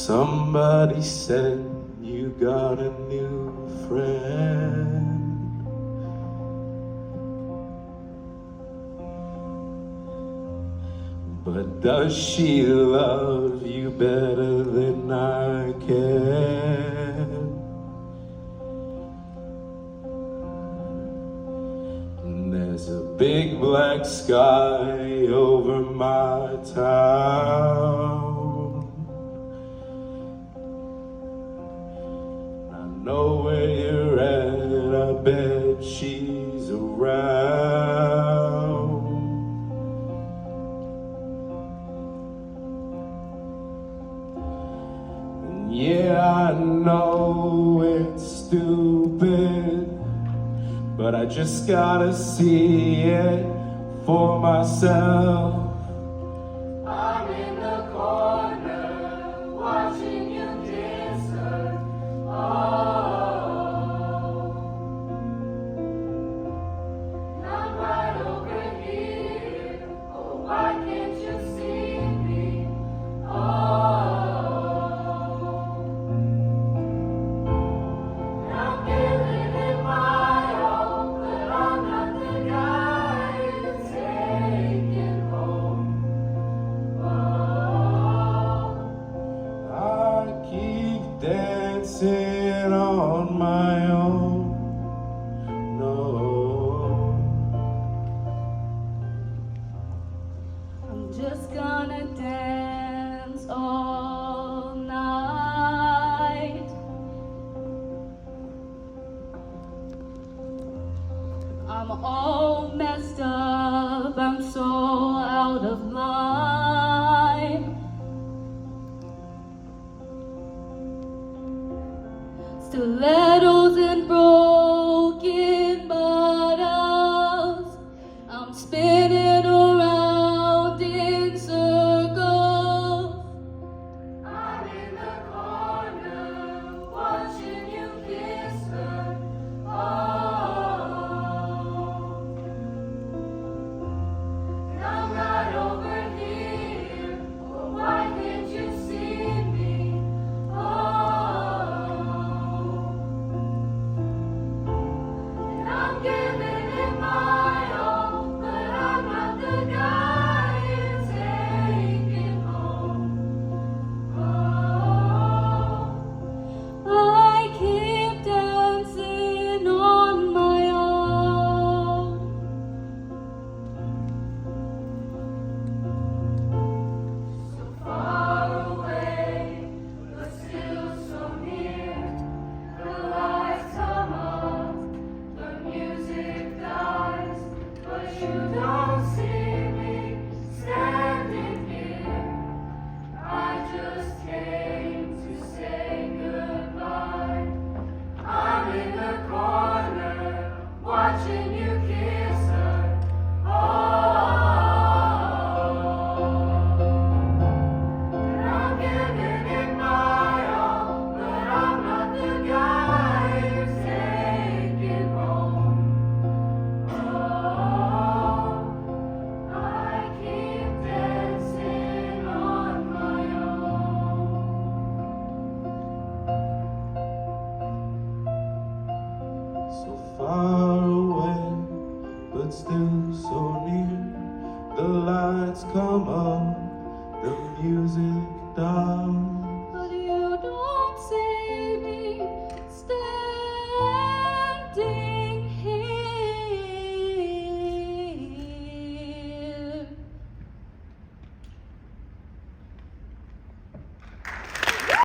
Somebody said you got a new friend. But does she love you better than I can? And there's a big black sky over my town. I know where you're at, I bet she's around. Yeah, I know it's stupid, but I just gotta see it for myself. I'm in the corner, watching you kiss her. Oh, I'm right over here. Oh, why can't you see me? Oh. Dancing on my own, no. I'm just gonna dance all night. I'm all messed up, I'm so out of line. Stilettos and broken bottles, I'm spinning around in circles. I'm in the corner, watching you kiss her. Oh, and I'm right over here. Oh, why can't you see me? Watching you kiss her. Oh, and I'm giving it my all, but I'm not the guy who's taking home. Oh, I keep dancing on my own. So far away, but still so near. The lights come on, the music